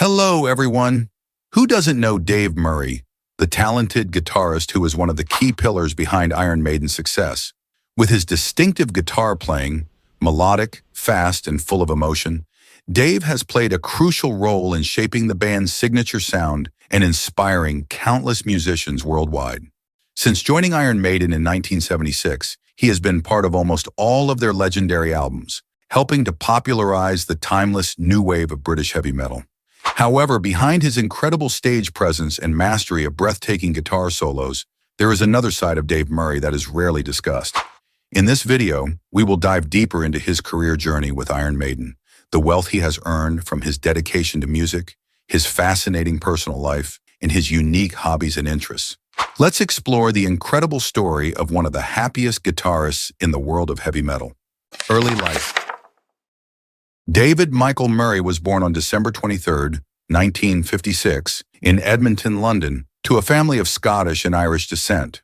Hello, everyone. Who doesn't know Dave Murray, the talented guitarist who is one of the key pillars behind Iron Maiden's success? With his distinctive guitar playing, melodic, fast, and full of emotion, Dave has played a crucial role in shaping the band's signature sound and inspiring countless musicians worldwide. Since joining Iron Maiden in 1976, he has been part of almost all of their legendary albums, helping to popularize the timeless new wave of British heavy metal. However, behind his incredible stage presence and mastery of breathtaking guitar solos, there is another side of Dave Murray that is rarely discussed. In this video, we will dive deeper into his career journey with Iron Maiden, the wealth he has earned from his dedication to music, his fascinating personal life, and his unique hobbies and interests. Let's explore the incredible story of one of the happiest guitarists in the world of heavy metal. Early life. David Michael Murray was born on December 23, 1956, in Edmonton, London, to a family of Scottish and Irish descent.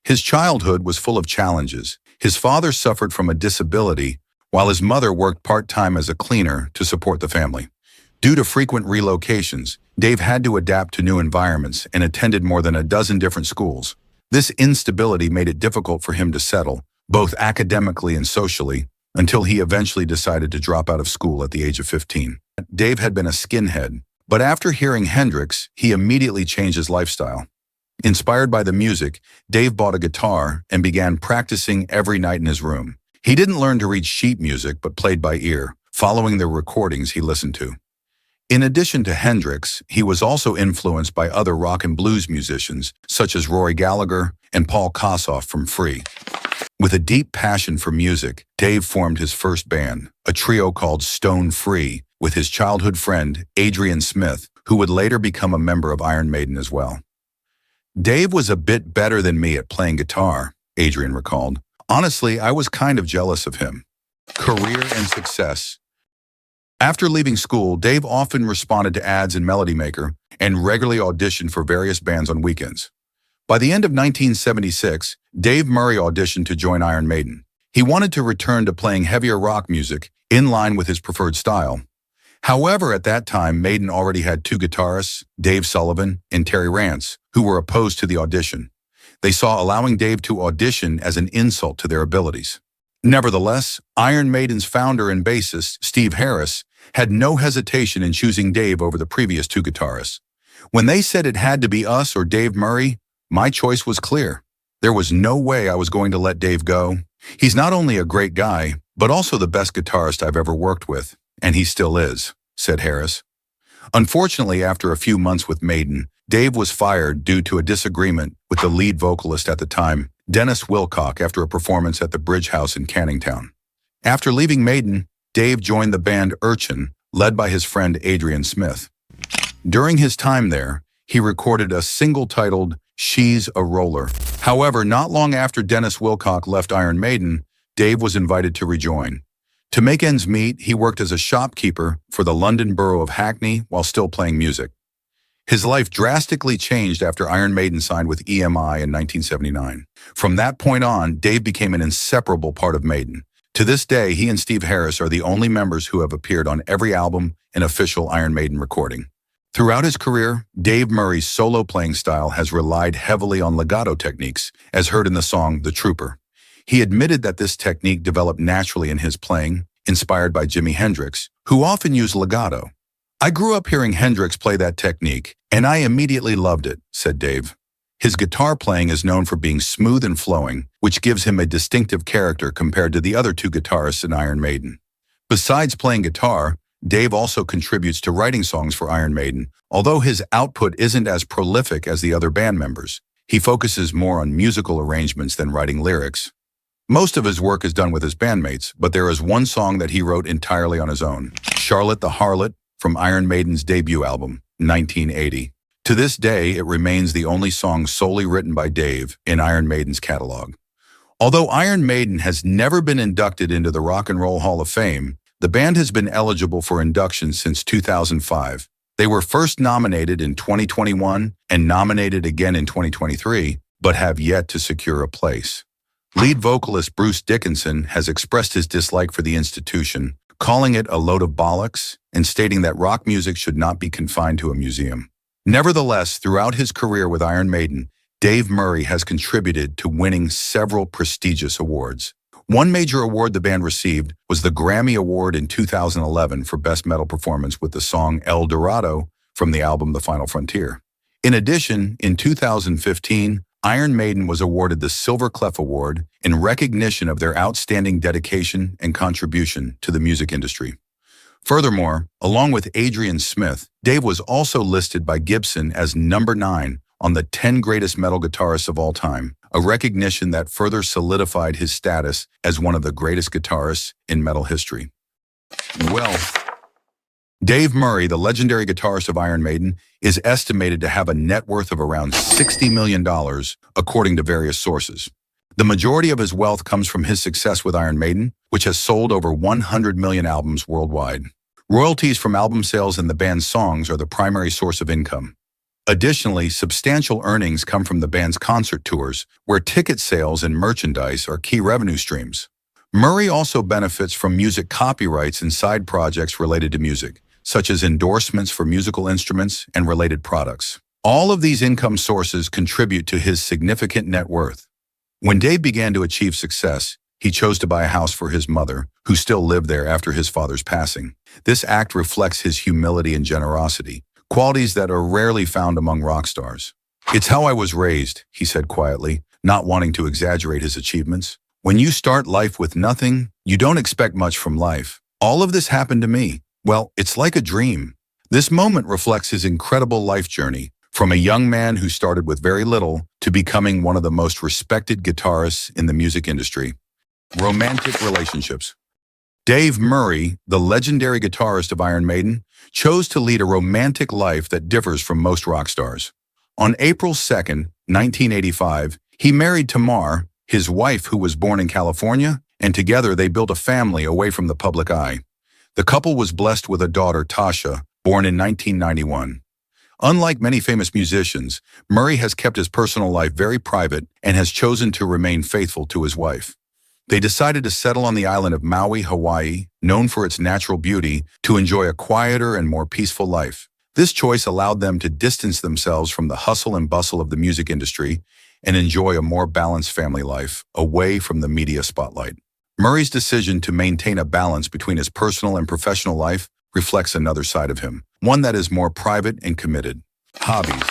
His childhood was full of challenges. His father suffered from a disability, while his mother worked part-time as a cleaner to support the family. Due to frequent relocations, Dave had to adapt to new environments and attended more than a dozen different schools. This instability made it difficult for him to settle, both academically and socially, until he eventually decided to drop out of school at the age of 15. Dave had been a skinhead, but after hearing Hendrix, he immediately changed his lifestyle. Inspired by the music, Dave bought a guitar and began practicing every night in his room. He didn't learn to read sheet music, but played by ear, following the recordings he listened to. In addition to Hendrix, he was also influenced by other rock and blues musicians, such as Rory Gallagher and Paul Kossoff from Free. With a deep passion for music, Dave formed his first band, a trio called Stone Free, with his childhood friend, Adrian Smith, who would later become a member of Iron Maiden as well. Dave was a bit better than me at playing guitar, Adrian recalled. Honestly, I was kind of jealous of him. Career and success. After leaving school, Dave often responded to ads in Melody Maker and regularly auditioned for various bands on weekends. By the end of 1976, Dave Murray auditioned to join Iron Maiden. He wanted to return to playing heavier rock music in line with his preferred style. However, at that time, Maiden already had two guitarists, Dave Sullivan and Terry Rance, who were opposed to the audition. They saw allowing Dave to audition as an insult to their abilities. Nevertheless, Iron Maiden's founder and bassist, Steve Harris, had no hesitation in choosing Dave over the previous two guitarists. When they said it had to be us or Dave Murray, my choice was clear. There was no way I was going to let Dave go. He's not only a great guy, but also the best guitarist I've ever worked with, and he still is, said Harris. Unfortunately, after a few months with Maiden, Dave was fired due to a disagreement with the lead vocalist at the time, Dennis Wilcock, after a performance at the Bridge House in Canning Town. After leaving Maiden, Dave joined the band Urchin, led by his friend Adrian Smith. During his time there, he recorded a single titled She's a Roller. However, not long after Dennis Wilcock left Iron Maiden, Dave was invited to rejoin. To make ends meet, he worked as a shopkeeper for the London borough of Hackney while still playing music. His life drastically changed after Iron Maiden signed with EMI in 1979. From that point on, Dave became an inseparable part of Maiden. To this day, he and Steve Harris are the only members who have appeared on every album and official Iron Maiden recording. Throughout his career, Dave Murray's solo playing style has relied heavily on legato techniques, as heard in the song The Trooper. He admitted that this technique developed naturally in his playing, inspired by Jimi Hendrix, who often used legato. I grew up hearing Hendrix play that technique, and I immediately loved it, said Dave. His guitar playing is known for being smooth and flowing, which gives him a distinctive character compared to the other two guitarists in Iron Maiden. Besides playing guitar, Dave also contributes to writing songs for Iron Maiden. Although his output isn't as prolific as the other band members, he focuses more on musical arrangements than writing lyrics. Most of his work is done with his bandmates, but there is one song that he wrote entirely on his own, Charlotte the Harlot, from Iron Maiden's debut album, 1980. To this day, it remains the only song solely written by Dave in Iron Maiden's catalog. Although Iron Maiden has never been inducted into the Rock and Roll Hall of Fame, the band has been eligible for induction since 2005. They were first nominated in 2021 and nominated again in 2023, but have yet to secure a place. Lead vocalist Bruce Dickinson has expressed his dislike for the institution, calling it a load of bollocks and stating that rock music should not be confined to a museum. Nevertheless, throughout his career with Iron Maiden, Dave Murray has contributed to winning several prestigious awards. One major award the band received was the Grammy Award in 2011 for Best Metal Performance with the song El Dorado from the album The Final Frontier. In addition, in 2015, Iron Maiden was awarded the Silver Clef Award in recognition of their outstanding dedication and contribution to the music industry. Furthermore, along with Adrian Smith, Dave was also listed by Gibson as number 9 on the 10 greatest metal guitarists of all time, a recognition that further solidified his status as one of the greatest guitarists in metal history. Wealth. Dave Murray, the legendary guitarist of Iron Maiden, is estimated to have a net worth of around $60 million, according to various sources. The majority of his wealth comes from his success with Iron Maiden, which has sold over 100 million albums worldwide. Royalties from album sales and the band's songs are the primary source of income. Additionally, substantial earnings come from the band's concert tours, where ticket sales and merchandise are key revenue streams. Murray also benefits from music copyrights and side projects related to music, such as endorsements for musical instruments and related products. All of these income sources contribute to his significant net worth. When Dave began to achieve success, he chose to buy a house for his mother, who still lived there after his father's passing. This act reflects his humility and generosity, qualities that are rarely found among rock stars. "It's how I was raised," he said quietly, not wanting to exaggerate his achievements. "When you start life with nothing, you don't expect much from life. All of this happened to me. Well, it's like a dream." This moment reflects his incredible life journey, from a young man who started with very little to becoming one of the most respected guitarists in the music industry. Romantic relationships. Dave Murray, the legendary guitarist of Iron Maiden, chose to lead a romantic life that differs from most rock stars. On April 2nd, 1985, he married Tamar, his wife who was born in California, and together they built a family away from the public eye. The couple was blessed with a daughter, Tasha, born in 1991. Unlike many famous musicians, Murray has kept his personal life very private and has chosen to remain faithful to his wife. They decided to settle on the island of Maui, Hawaii, known for its natural beauty, to enjoy a quieter and more peaceful life. This choice allowed them to distance themselves from the hustle and bustle of the music industry and enjoy a more balanced family life, away from the media spotlight. Murray's decision to maintain a balance between his personal and professional life reflects another side of him, one that is more private and committed. Hobbies.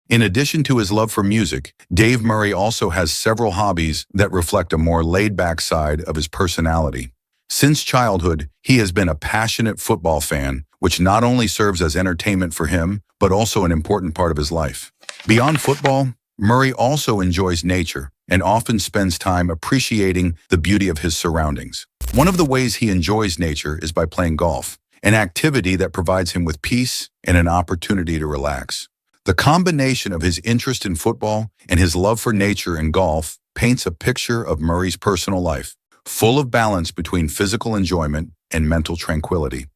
In addition to his love for music, Dave Murray also has several hobbies that reflect a more laid-back side of his personality. Since childhood, he has been a passionate football fan, which not only serves as entertainment for him, but also an important part of his life. Beyond football, Murray also enjoys nature and often spends time appreciating the beauty of his surroundings. One of the ways he enjoys nature is by playing golf, an activity that provides him with peace and an opportunity to relax. The combination of his interest in football and his love for nature and golf paints a picture of Murray's personal life, full of balance between physical enjoyment and mental tranquility.